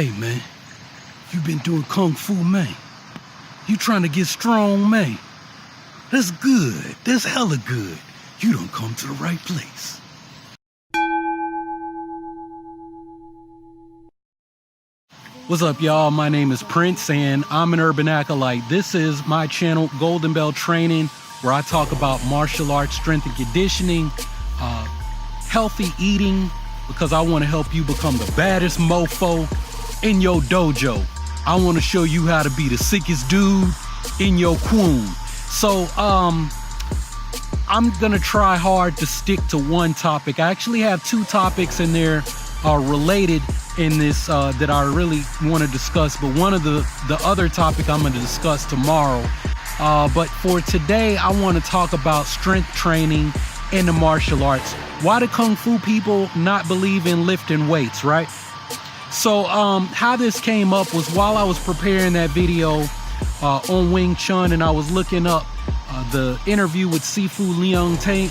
Hey, man, you been doing Kung Fu, man. You trying to get strong, man. That's good. That's hella good. You done come to the right place. What's up, y'all? My name is Prince, and I'm an urban acolyte. This is my channel, Golden Belt Training, where I talk about martial arts, strength and conditioning, healthy eating, because I want to help you become the baddest mofo in your dojo. I want to show you how to be the sickest dude in your kwun. So, I'm gonna try hard to stick to one topic. I actually have two topics in there related in this that I really want to discuss, but one of the other topic I'm going to discuss tomorrow. But for today, I want to talk about strength training in the martial arts. Why do Kung Fu people not believe in lifting weights, right? So how this came up was while I was preparing that video on Wing Chun, and I was looking up the interview with Sifu Leung Ting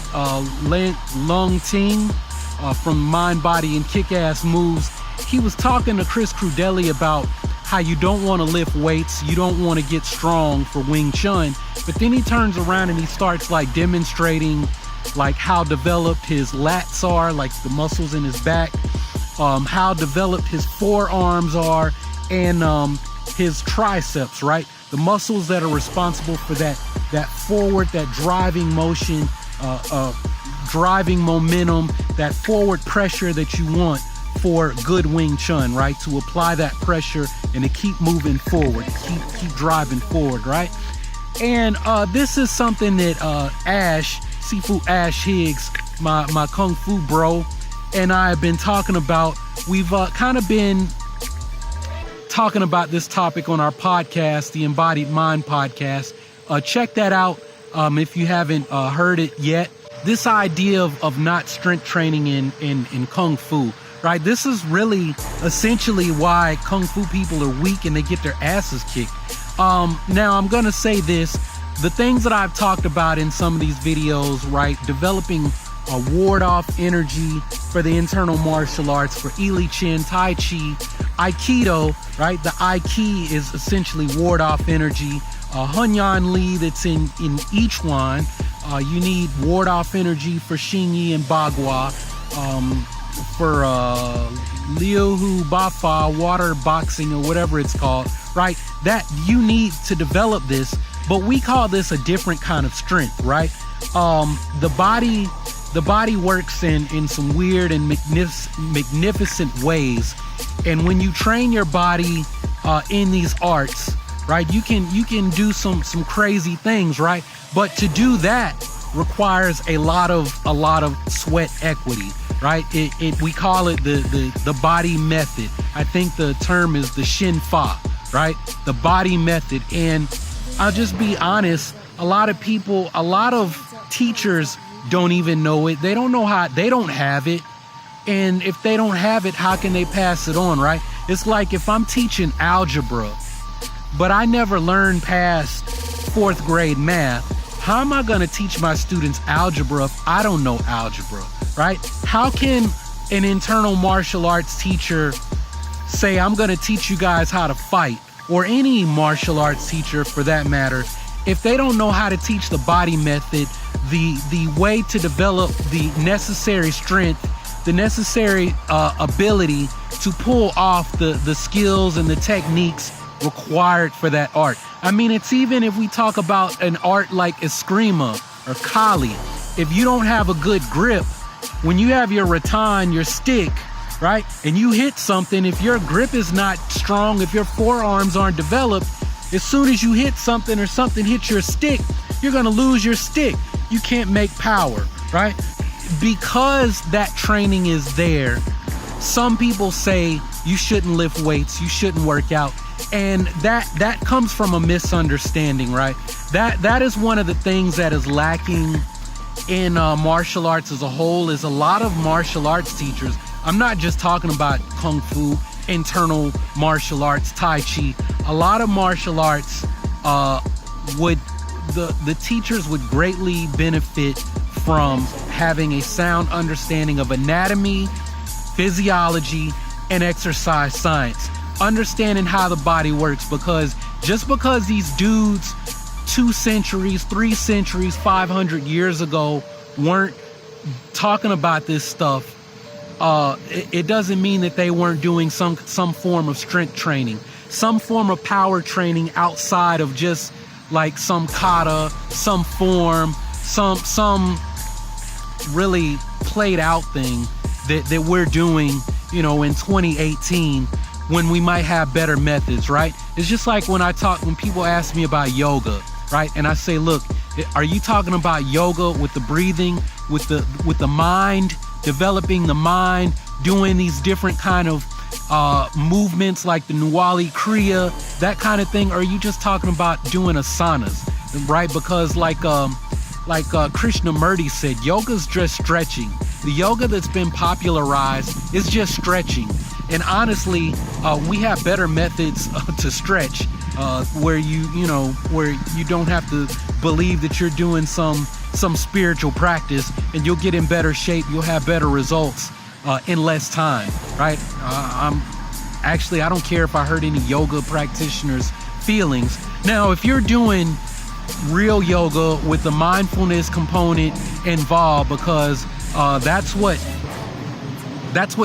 from Mind, Body, and Kick-Ass Moves. He was talking to Chris Crudelli about how you don't want to lift weights, you don't want to get strong for Wing Chun, but then he turns around and he starts like demonstrating like how developed his lats are, like the muscles in his back, how developed his forearms are, and his triceps, right? The muscles that are responsible for that forward, that driving motion, driving momentum, that forward pressure that you want for good Wing Chun, right? To apply that pressure and to keep moving forward, keep driving forward, right? And this is something that Sifu Ash Higgs, my Kung Fu bro, and I have been talking about. We've kind of been talking about this topic on our podcast, the Embodied Mind podcast. Check that out if you haven't heard it yet. This idea of not strength training in Kung Fu, right? This is really essentially why Kung Fu people are weak and they get their asses kicked. Now, I'm going to say this. The things that I've talked about in some of these videos, right? Developing a ward-off energy for the internal martial arts, for Ili Chin, Tai Chi, Aikido, right? The Aiki is essentially ward-off energy. Hunyan Li that's in Ichuan. You need ward-off energy for Xingyi and Bagua. For Liu Hu Bafa, water boxing or whatever it's called, right? That you need to develop this, but we call this a different kind of strength, right? The body works in some weird and magnificent ways, and when you train your body in these arts, right, you can do some crazy things, right? But to do that requires a lot of sweat equity, right? We call it the body method. I think the term is the Shin Fa, right? The body method. And I'll just be honest, a lot of teachers don't even know it. They don't know how, they don't have it. And if they don't have it, how can they pass it on, right? It's like if I'm teaching algebra, but I never learned past 4th grade math, how am I going to teach my students algebra if I don't know algebra, right? How can an internal martial arts teacher say, I'm going to teach you guys how to fight, or any martial arts teacher for that matter, if they don't know how to teach the body method, the way to develop the necessary strength, the necessary ability to pull off the skills and the techniques required for that art. I mean, it's even if we talk about an art like Eskrima or Kali, if you don't have a good grip, when you have your rattan, your stick, right, and you hit something, if your grip is not strong, if your forearms aren't developed, as soon as you hit something or something hits your stick, you're gonna lose your stick. You can't make power, right? Because that training is there, some people say you shouldn't lift weights, you shouldn't work out. And that comes from a misunderstanding, right? That is one of the things that is lacking in martial arts as a whole, is a lot of martial arts teachers. I'm not just talking about Kung Fu, internal martial arts, Tai Chi. A lot of martial arts the teachers would greatly benefit from having a sound understanding of anatomy, physiology, and exercise science. understanding how the body works, because just because these dudes 2 centuries, 3 centuries, 500 years ago weren't talking about this stuff, it doesn't mean that they weren't doing some form of strength training, some form of power training outside of just like some kata, some form, some really played out thing that we're doing, you know, in 2018, when we might have better methods, right? It's just like when people ask me about yoga, right? And I say, look, are you talking about yoga with the breathing, with the mind, developing the mind, doing these different kind of movements like the Nuwali Kriya, that kind of thing? Or are you just talking about doing asanas, right? Because like Krishnamurti said, yoga's just stretching. The yoga that's been popularized is just stretching. And honestly, we have better methods to stretch, where you don't have to believe that you're doing some spiritual practice, and you'll get in better shape. You'll have better results in less time, right? I don't care if I hurt any yoga practitioners' feelings. Now, if you're doing real yoga with the mindfulness component involved, because that's what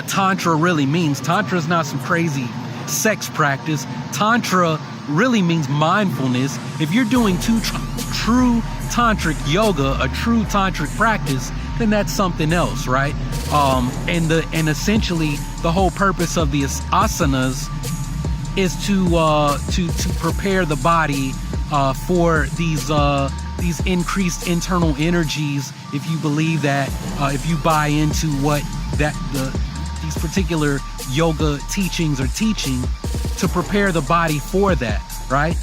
Tantra really means. Tantra is not some crazy sex practice. Tantra really means mindfulness. If you're doing true tantric yoga, a true tantric practice, then that's something else, right? And essentially the whole purpose of the asanas is to prepare the body for these increased internal energies. If you believe that, if you buy into what these particular yoga teachings are teaching, to prepare the body for that, right?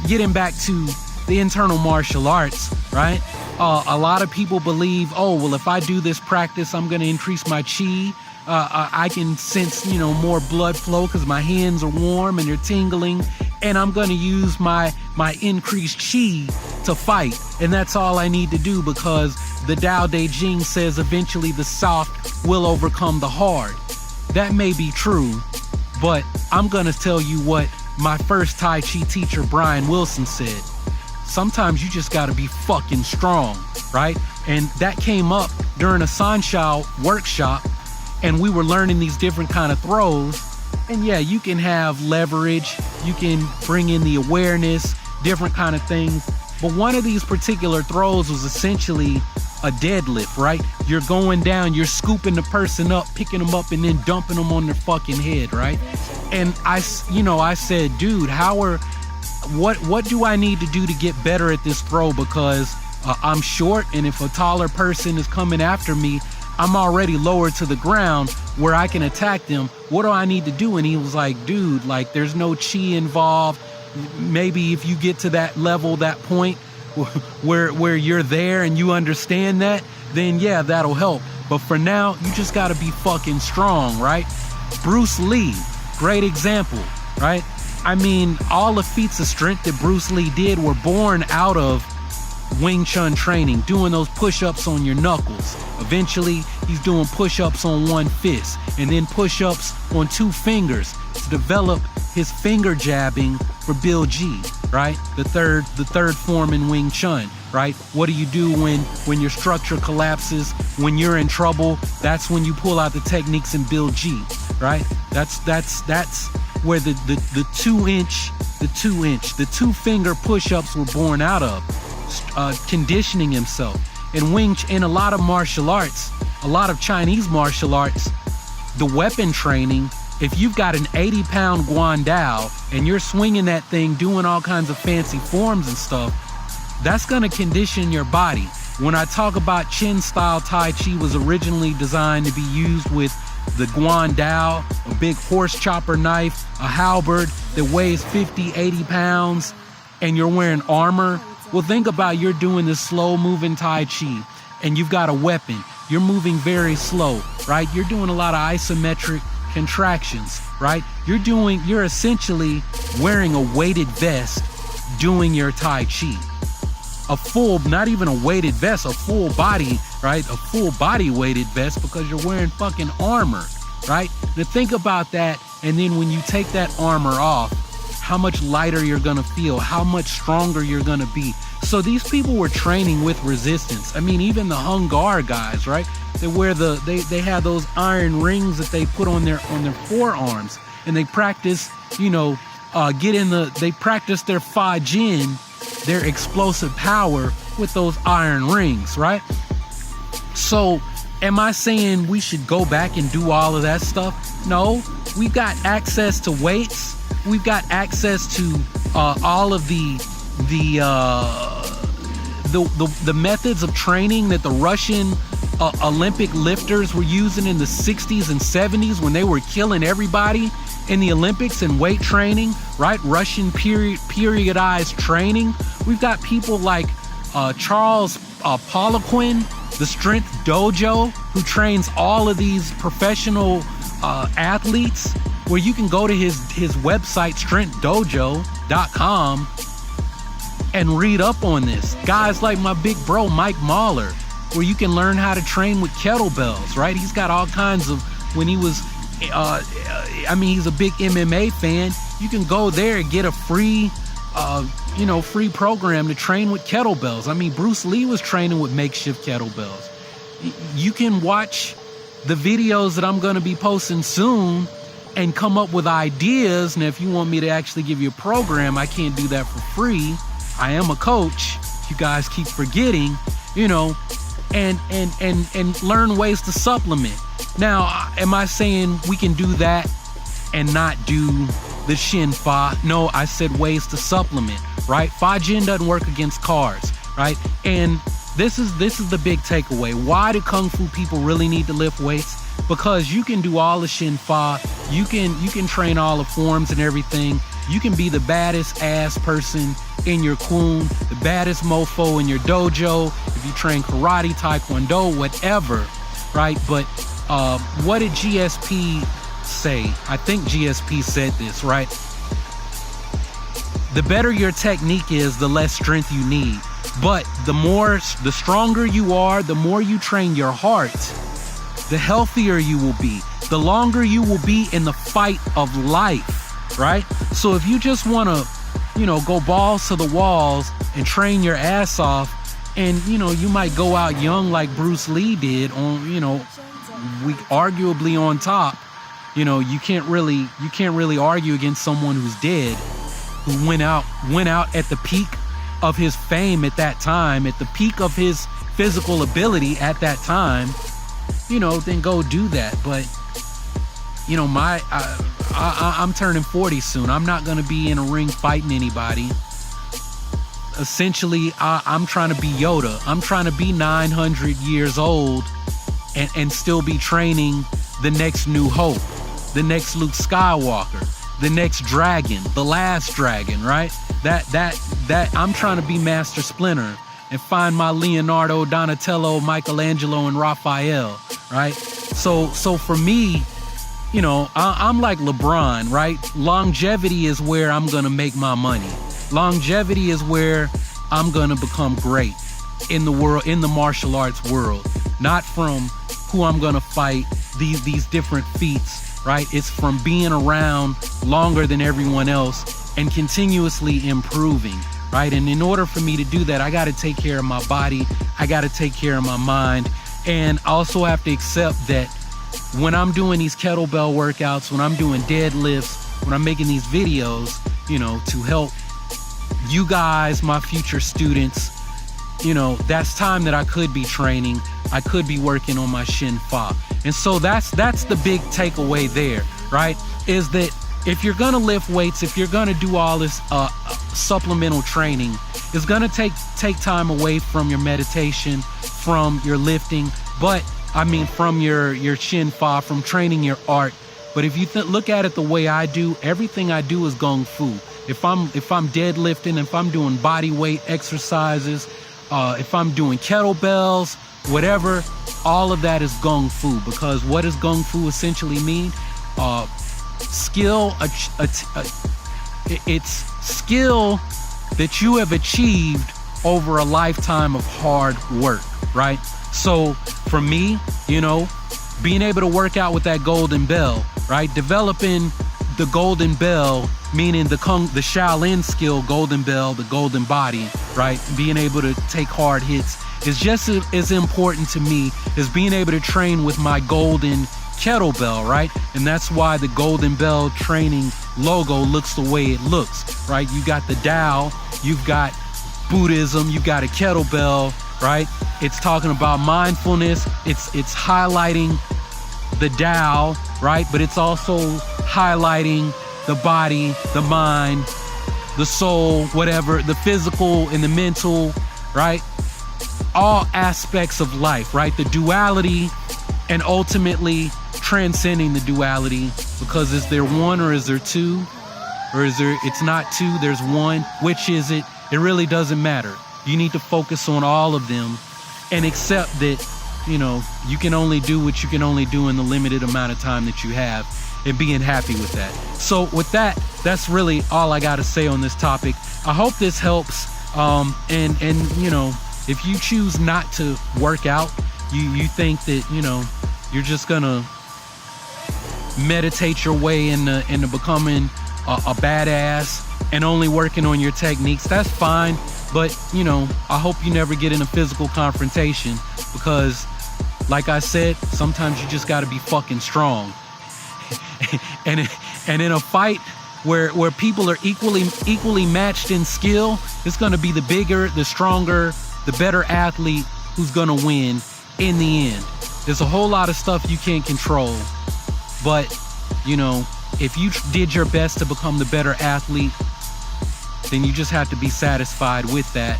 Getting back to the internal martial arts, right? A lot of people believe, oh, well, if I do this practice, I'm going to increase my chi. I can sense, more blood flow because my hands are warm and they're tingling, and I'm going to use my increased chi to fight. And that's all I need to do, because the Tao Te Ching says eventually the soft will overcome the hard. That may be true, but I'm going to tell you what my first Tai Chi teacher, Brian Wilson, said. Sometimes you just got to be fucking strong, right? And that came up during a Sanshao workshop, and we were learning these different kind of throws. And yeah, you can have leverage, you can bring in the awareness, different kind of things. But one of these particular throws was essentially a deadlift, right? You're going down, you're scooping the person up, picking them up, and then dumping them on their fucking head, right? And I said, dude, what do I need to do to get better at this throw? Because I'm short, and if a taller person is coming after me, I'm already lower to the ground where I can attack them. What do I need to do? And he was like, dude, like, there's no chi involved. Maybe if you get to that level, that point where you're there and you understand that, then yeah, that'll help. But for now, you just gotta be fucking strong, right? Bruce Lee, great example, right? I mean, all the feats of strength that Bruce Lee did were born out of Wing Chun training, doing those push-ups on your knuckles. Eventually, he's doing push-ups on one fist, and then push-ups on 2 fingers to develop his finger jabbing for Bill G, right? The third form in Wing Chun, right? What do you do when your structure collapses? When you're in trouble, that's when you pull out the techniques in Bill G, right? That's where the 2-inch, the 2-finger push-ups were born out of. Conditioning himself. In a lot of martial arts, a lot of Chinese martial arts, the weapon training, if you've got an 80-pound guandao and you're swinging that thing, doing all kinds of fancy forms and stuff, that's going to condition your body. When I talk about Chin style Tai Chi was originally designed to be used with the guandao, a big horse chopper knife, a halberd that weighs 50, 80 pounds, and you're wearing armor. Well, think about, you're doing this slow moving Tai Chi and you've got a weapon. You're moving very slow, right? You're doing a lot of isometric contractions, right? You're essentially wearing a weighted vest doing your Tai Chi. A full, not even a weighted vest, a full body, right? A full body weighted vest, because you're wearing fucking armor, right? Now think about that And then when you take that armor off, how much lighter you're gonna feel, how much stronger you're gonna be. So these people were training with resistance. I mean, even the Hung Gar guys, right? They wear they have those iron rings that they put on their forearms, and they practice, they practice their Fa Jin, their explosive power with those iron rings, right? So am I saying we should go back and do all of that stuff? No, we've got access to weights. We've got access to all of the methods of training that the Russian Olympic lifters were using in the 60s and 70s when they were killing everybody in the Olympics and weight training, right? Russian periodized training. We've got people like Charles Poliquin, the Strength Dojo, who trains all of these professional athletes, where you can go to his website, strengthdojo.com, and read up on this. Guys like my big bro, Mike Mahler, where you can learn how to train with kettlebells, right? He's got all kinds of, when he was, he's a big MMA fan. You can go there and get a free program to train with kettlebells. I mean, Bruce Lee was training with makeshift kettlebells. You can watch the videos that I'm going to be posting soon and come up with ideas. Now, if you want me to actually give you a program, I can't do that for free. I am a coach. You guys keep forgetting, and learn ways to supplement. Now, am I saying we can do that and not do the Shin Fa? No, I said ways to supplement, right? Fa Jin doesn't work against cars, right? And this is the big takeaway. Why do Kung Fu people really need to lift weights? Because you can do all the Shin Fa, you can train all the forms and everything. You can be the baddest ass person in your Kun, the baddest mofo in your dojo, if you train karate, taekwondo, whatever, right? But what did GSP say? I think GSP said this, right? The better your technique is, the less strength you need. But the stronger you are, the more you train your heart, the healthier you will be, the longer you will be in the fight of life, right? So if you just want to, go balls to the walls and train your ass off, and, you might go out young like Bruce Lee did on, arguably on top, you can't really argue against someone who's dead, who went out at the peak of his fame at that time, at the peak of his physical ability at that time, then go do that. But, I'm turning 40 soon. I'm not going to be in a ring fighting anybody. Essentially, I'm trying to be Yoda. I'm trying to be 900 years old and still be training the next New Hope, the next Luke Skywalker, the next dragon, the last dragon, right? That I'm trying to be Master Splinter and find my Leonardo, Donatello, Michelangelo, and Raphael, right? So for me, I'm like LeBron, right? Longevity is where I'm going to make my money. Longevity is where I'm going to become great in the world, in the martial arts world, not from who I'm going to fight, these different feats, right? It's from being around longer than everyone else and continuously improving, right? And in order for me to do that, I got to take care of my body. I got to take care of my mind. And I also have to accept that when I'm doing these kettlebell workouts, when I'm doing deadlifts, when I'm making these videos, to help you guys, my future students, that's time that I could be training. I could be working on my Shin Fa. And so that's the big takeaway there, right? Is that if you're going to lift weights, if you're going to do all this supplemental training, it's going to take time away from your meditation, from your lifting, from your Shin Fa, from training your art. But if you look at it the way I do, everything I do is Kung Fu. If I'm deadlifting, if I'm doing body weight exercises, if I'm doing kettlebells, whatever, all of that is Kung Fu. Because what does Kung Fu essentially mean? Skill. It's skill that you have achieved over a lifetime of hard work, right? So for me, being able to work out with that golden bell, right? Developing the golden bell, meaning the Shaolin skill, golden bell, the golden body, right? Being able to take hard hits is just as important to me as being able to train with my golden kettlebell, right? And that's why the golden bell training logo looks the way it looks, right? You got the Tao, you've got Buddhism, you've got a kettlebell, right? It's talking about mindfulness, it's highlighting the Tao, right? But it's also highlighting the body, the mind, the soul, whatever, the physical and the mental, right? All aspects of life, right? The duality, and ultimately transcending the duality, because is there one or is there two? Or is there, it's not two, there's one. Which is it? It really doesn't matter. You need to focus on all of them and accept that, you know, you can only do what you can only do in the limited amount of time that you have, and being happy with that. So with that, that's really all I got to say on this topic. I hope this helps. And you know, if you choose not to work out, you think that, you know, you're just gonna meditate your way into becoming a badass and only working on your techniques, that's fine. But, you know, I hope you never get in a physical confrontation, because like I said, sometimes you just gotta be fucking strong. and in a fight where people are equally matched in skill, it's gonna be the bigger, the stronger, the better athlete who's gonna win in the end. There's a whole lot of stuff you can't control, but, you know, if you did your best to become the better athlete, then you just have to be satisfied with that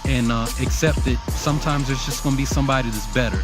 and accept that sometimes there's just gonna be somebody that's better.